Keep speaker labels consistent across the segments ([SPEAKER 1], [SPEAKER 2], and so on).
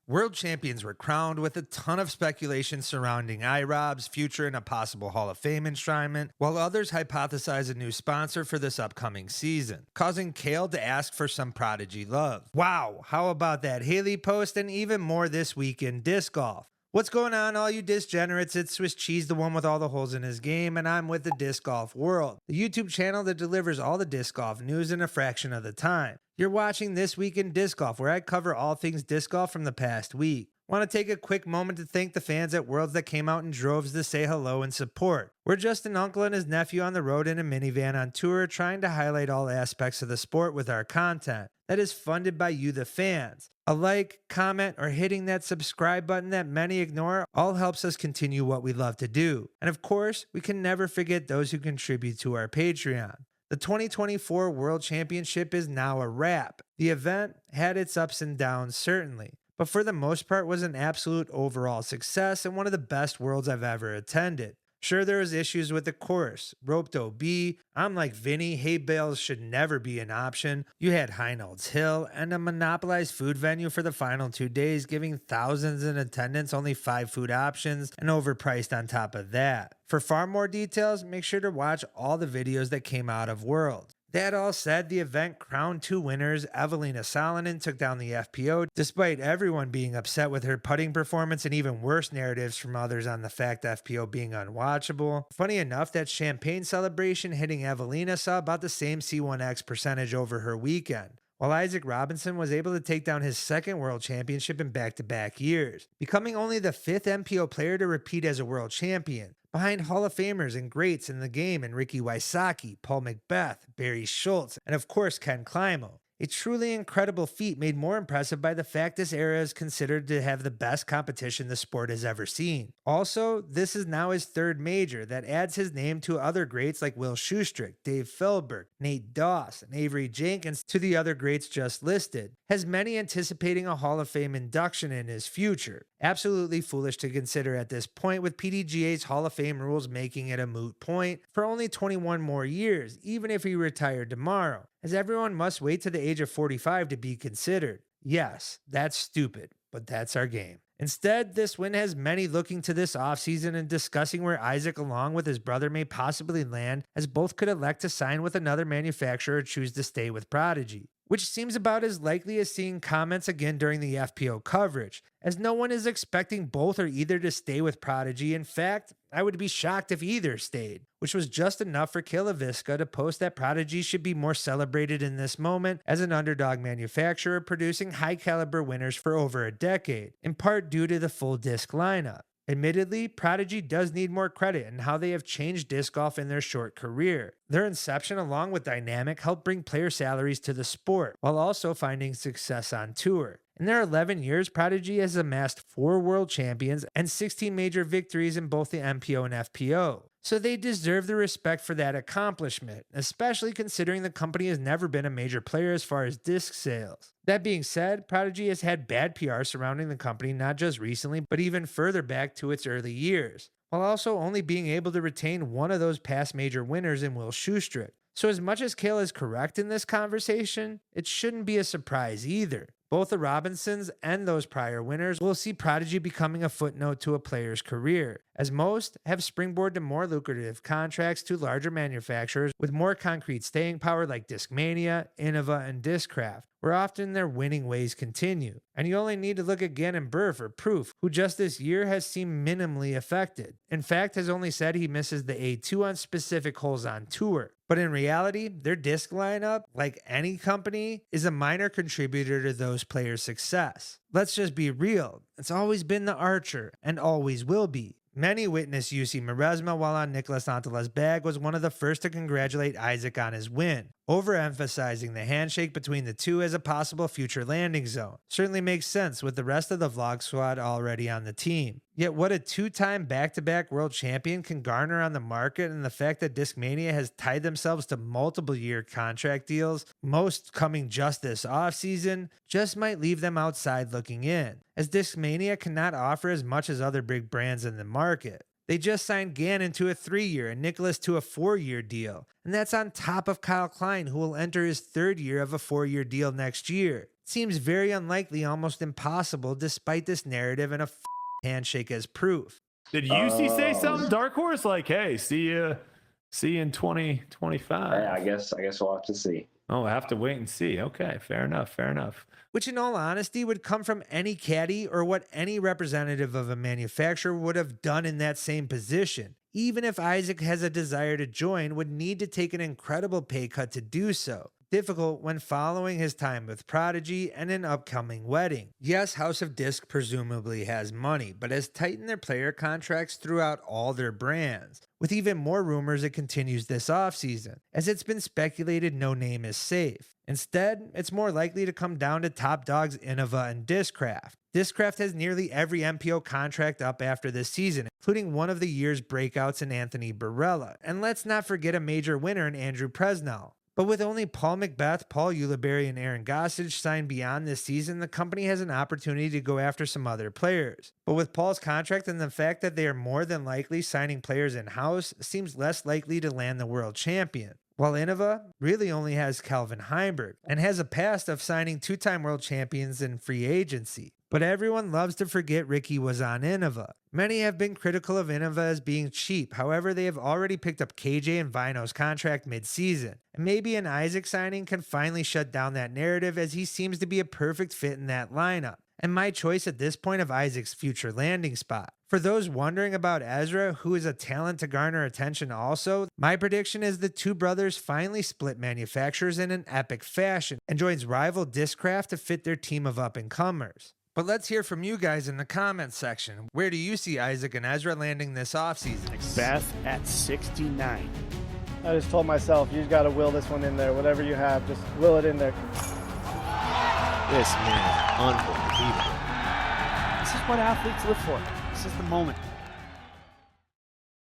[SPEAKER 1] World champions were crowned with a ton of speculation surrounding IROB's future and a possible Hall of Fame enshrinement, while others hypothesize a new sponsor for this upcoming season, causing Cale to ask for some Prodigy love. Wow, how about that Hailey post, and even more this week in disc golf. What's going on, all you disc-generates? It's Swiss Cheese, the one with all the holes in his game, and I'm with the Disc Golf World, the YouTube channel that delivers all the disc golf news in a fraction of the time. You're watching This Week in Disc Golf, where I cover all things disc golf from the past week. Want to take a quick moment to thank the fans at Worlds that came out in droves to say hello and support. We're just an uncle and his nephew on the road in a minivan on tour, trying to highlight all aspects of the sport with our content that is funded by you, the fans. A like, comment, or hitting that subscribe button that many ignore all helps us continue what we love to do. And of course, we can never forget those who contribute to our Patreon. The 2024 World Championship is now a wrap. The event had its ups and downs, certainly, but for the most part was an absolute overall success and one of the best Worlds I've ever attended. Sure, there was issues with the course. Roped OB, I'm like Vinny, hay bales should never be an option. You had Heinolds Hill and a monopolized food venue for the final 2 days, giving thousands in attendance only 5 food options and overpriced on top of that. For far more details, make sure to watch all the videos that came out of Worlds. That all said, the event crowned 2 winners. Evelina Salonen took down the FPO, despite everyone being upset with her putting performance and even worse narratives from others on the fact FPO being unwatchable. Funny enough, that champagne celebration hitting Evelina saw about the same C1X percentage over her weekend, while Isaac Robinson was able to take down his second world championship in back-to-back years, becoming only the 5th MPO player to repeat as a world champion, behind Hall of Famers and greats in the game in Ricky Wysocki, Paul McBeth, Barry Schultz, and of course Ken Climo. A truly incredible feat made more impressive by the fact this era is considered to have the best competition the sport has ever seen. Also, this is now his 3rd major that adds his name to other greats like Will Schustrick, Dave Philbert, Nate Doss, and Avery Jenkins to the other greats just listed, has many anticipating a Hall of Fame induction in his future. Absolutely foolish to consider at this point, with PDGA's Hall of Fame rules making it a moot point for only 21 more years, even if he retired tomorrow, as everyone must wait to the age of 45 to be considered. Yes, that's stupid, but that's our game. Instead, this win has many looking to this offseason and discussing where Isaac along with his brother may possibly land, as both could elect to sign with another manufacturer or choose to stay with Prodigy, which seems about as likely as seeing comments again during the FPO coverage, as no one is expecting both or either to stay with Prodigy. In fact, I would be shocked if either stayed, which was just enough for Cale Leviska to post that Prodigy should be more celebrated in this moment as an underdog manufacturer producing high-caliber winners for over a decade, in part due to the full disc lineup. Admittedly, Prodigy does need more credit in how they have changed disc golf in their short career. Their inception, along with Dynamic, helped bring player salaries to the sport, while also finding success on tour. In their 11 years, Prodigy has amassed 4 world champions and 16 major victories in both the MPO and FPO. So they deserve the respect for that accomplishment, especially considering the company has never been a major player as far as disc sales. That being said, Prodigy has had bad PR surrounding the company not just recently, but even further back to its early years, while also only being able to retain one of those past major winners in Will Schustrick. So as much as Cale is correct in this conversation, it shouldn't be a surprise either. Both the Robinsons and those prior winners will see Prodigy becoming a footnote to a player's career, as most have springboarded to more lucrative contracts to larger manufacturers with more concrete staying power like Discmania, Innova, and Discraft, where often their winning ways continue. And you only need to look at Gannon Burr for proof, who just this year has seemed minimally affected. In fact, has only said he misses the A2 on specific holes on tour. But in reality, their disc lineup, like any company, is a minor contributor to those players' success. Let's just be real, it's always been the Archer, and always will be. Many witnessed UC Maresma while on Nicholas Antala's bag was one of the first to congratulate Isaac on his win, overemphasizing the handshake between the two as a possible future landing zone. Certainly makes sense with the rest of the vlog squad already on the team. Yet what a 2-time back-to-back world champion can garner on the market, and the fact that Discmania has tied themselves to multiple year contract deals, most coming just this offseason, just might leave them outside looking in, as Discmania cannot offer as much as other big brands in the market. They just signed Gannon to a 3-year and Nicholas to a 4-year deal, and that's on top of Kyle Klein, who will enter his 3rd year of a 4-year deal next year. Seems very unlikely, almost impossible, despite this narrative and a handshake as proof.
[SPEAKER 2] Did UC say something? Dark Horse, like, hey, see you in 2025.
[SPEAKER 3] I guess we'll have to see.
[SPEAKER 2] Oh, I have to wait and see. Okay, fair enough.
[SPEAKER 1] Which in all honesty would come from any caddy or what any representative of a manufacturer would have done in that same position. Even if Isaac has a desire to join, would need to take an incredible pay cut to do so. Difficult when following his time with Prodigy and an upcoming wedding. Yes, House of Disc presumably has money, but has tightened their player contracts throughout all their brands. With even more rumors it continues this offseason, as it's been speculated no name is safe. Instead, it's more likely to come down to top dogs Innova and Discraft. Discraft has nearly every MPO contract up after this season, including one of the year's breakouts in Anthony Barella. And let's not forget a major winner in Andrew Presnell. But with only Paul Macbeth, Paul Ulibarri, and Aaron Gossage signed beyond this season, the company has an opportunity to go after some other players. But with Paul's contract and the fact that they are more than likely signing players in-house, seems less likely to land the world champion. While Innova really only has Calvin Heimberg, and has a past of signing two-time world champions in free agency. But everyone loves to forget Ricky was on Innova. Many have been critical of Innova as being cheap, however they have already picked up KJ and Vino's contract mid-season. And maybe an Isaac signing can finally shut down that narrative, as he seems to be a perfect fit in that lineup. And my choice at this point of Isaac's future landing spot. For those wondering about Ezra, who is a talent to garner attention also, my prediction is the two brothers finally split manufacturers in an epic fashion and joins rival Discraft to fit their team of up-and-comers. But let's hear from you guys in the comments section. Where do you see Isaac and Ezra landing this offseason?
[SPEAKER 4] Beth at 69.
[SPEAKER 5] I just told myself, you got to will this one in there. Whatever you have, just will it in there.
[SPEAKER 4] This man is unbelievable. This is what athletes live for. This is the moment.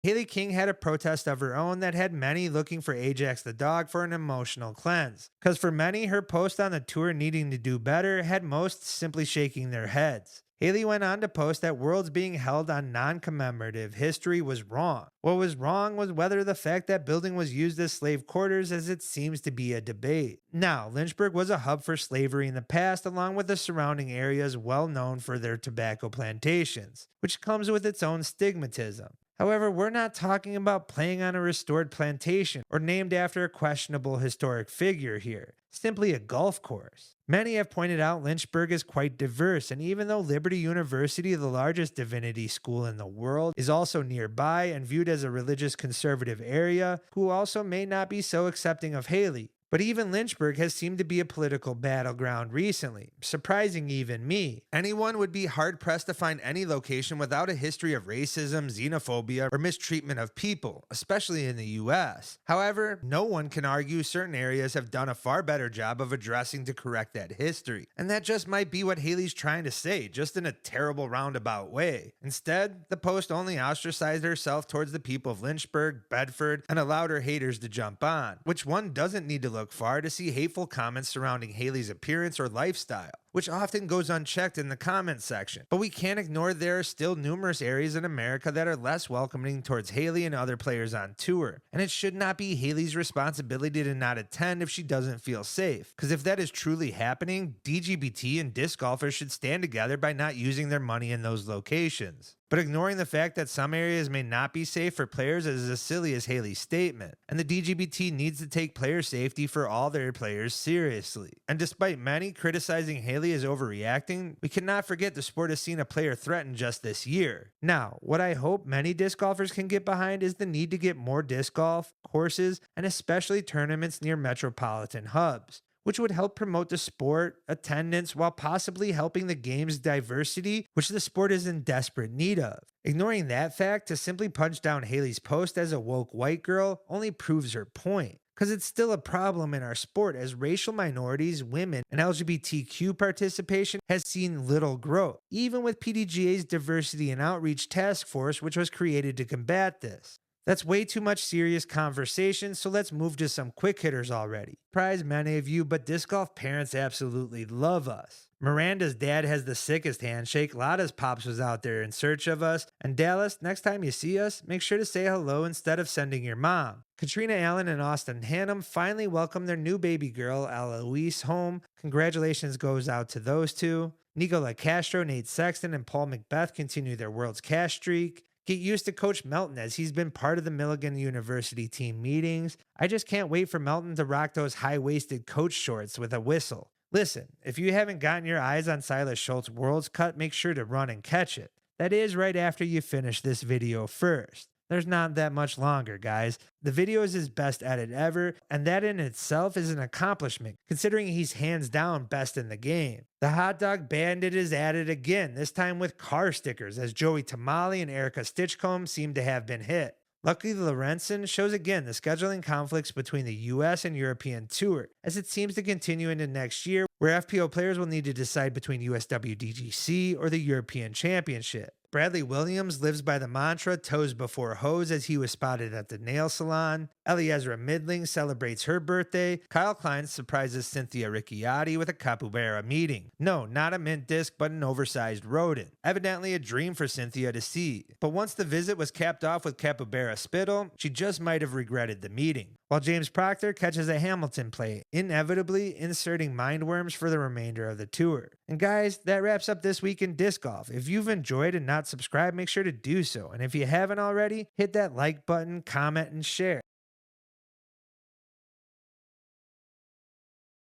[SPEAKER 1] Hailey King had a protest of her own that had many looking for Ajax the dog for an emotional cleanse. Because for many, her post on the tour needing to do better had most simply shaking their heads. Hailey went on to post that Worlds being held on non-commemorative history was wrong. What was wrong was whether the fact that building was used as slave quarters, as it seems to be a debate. Now, Lynchburg was a hub for slavery in the past, along with the surrounding areas well known for their tobacco plantations, which comes with its own stigmatism. However, we're not talking about playing on a restored plantation or named after a questionable historic figure here, simply a golf course. Many have pointed out Lynchburg is quite diverse, and even though Liberty University, the largest divinity school in the world, is also nearby and viewed as a religious conservative area, who also may not be so accepting of Hailey. But even Lynchburg has seemed to be a political battleground recently, surprising even me. Anyone would be hard-pressed to find any location without a history of racism, xenophobia, or mistreatment of people, especially in the US. However, no one can argue certain areas have done a far better job of addressing to correct that history. And that just might be what Hailey's trying to say, just in a terrible roundabout way. Instead, the post only ostracized herself towards the people of Lynchburg, Bedford, and allowed her haters to jump on, which one doesn't need to look far to see hateful comments surrounding Hailey's appearance or lifestyle, which often goes unchecked in the comment section. But we can't ignore there are still numerous areas in America that are less welcoming towards Hailey and other players on tour, and it should not be Hailey's responsibility to not attend if she doesn't feel safe, because if that is truly happening, dgpt and disc golfers should stand together by not using their money in those locations. But ignoring the fact that some areas may not be safe for players is as silly as Hailey's statement, and the DGBT needs to take player safety for all their players seriously. And despite many criticizing Hailey as overreacting, we cannot forget the sport has seen a player threatened just this year. Now, what I hope many disc golfers can get behind is the need to get more disc golf, courses, and especially tournaments near metropolitan hubs, which would help promote the sport, attendance, while possibly helping the game's diversity, which the sport is in desperate need of. Ignoring that fact to simply punch down Hailey's post as a woke white girl only proves her point, because it's still a problem in our sport as racial minorities, women, and LGBTQ participation has seen little growth, even with PDGA's Diversity and Outreach Task Force, which was created to combat this. That's way too much serious conversation, so let's move to some quick hitters already. Surprise many of you, but disc golf parents absolutely love us. Miranda's dad has the sickest handshake. Lotta's pops was out there in search of us. And Dallas, next time you see us, make sure to say hello instead of sending your mom. Katrina Allen and Austin Hannum finally welcomed their new baby girl, Eloise, home. Congratulations goes out to those two. Nicola Castro, Nate Sexton, and Paul Macbeth continue their World's Cash streak. Get used to Coach Melton as he's been part of the Milligan University team meetings. I just can't wait for Melton to rock those high-waisted coach shorts with a whistle. Listen, if you haven't gotten your eyes on Silas Schultz World's Cut, make sure to run and catch it. That is right after you finish this video first. There's not that much longer, guys. The video is his best edit ever, and that in itself is an accomplishment, considering he's hands down best in the game. The Hot Dog Bandit is at it again, this time with car stickers, as Joey Tamale and Erica Stitchcomb seem to have been hit. Lucky Lorenzen shows again the scheduling conflicts between the US and European Tour, as it seems to continue into next year, where FPO players will need to decide between USWDGC or the European Championship. Bradley Williams lives by the mantra toes before hose as he was spotted at the nail salon. Eliezra Midling celebrates her birthday. Kyle Klein surprises Cynthia Ricciardi with a capybara meeting. No, not a mint disc, but an oversized rodent. Evidently a dream for Cynthia to see. But once the visit was capped off with capybara spittle, she just might have regretted the meeting. While James Proctor catches a Hamilton play, inevitably inserting mindworms for the remainder of the tour. And guys, that wraps up this week in disc golf. If you've enjoyed and not subscribed, make sure to do so. And if you haven't already, hit that like button, comment, and share.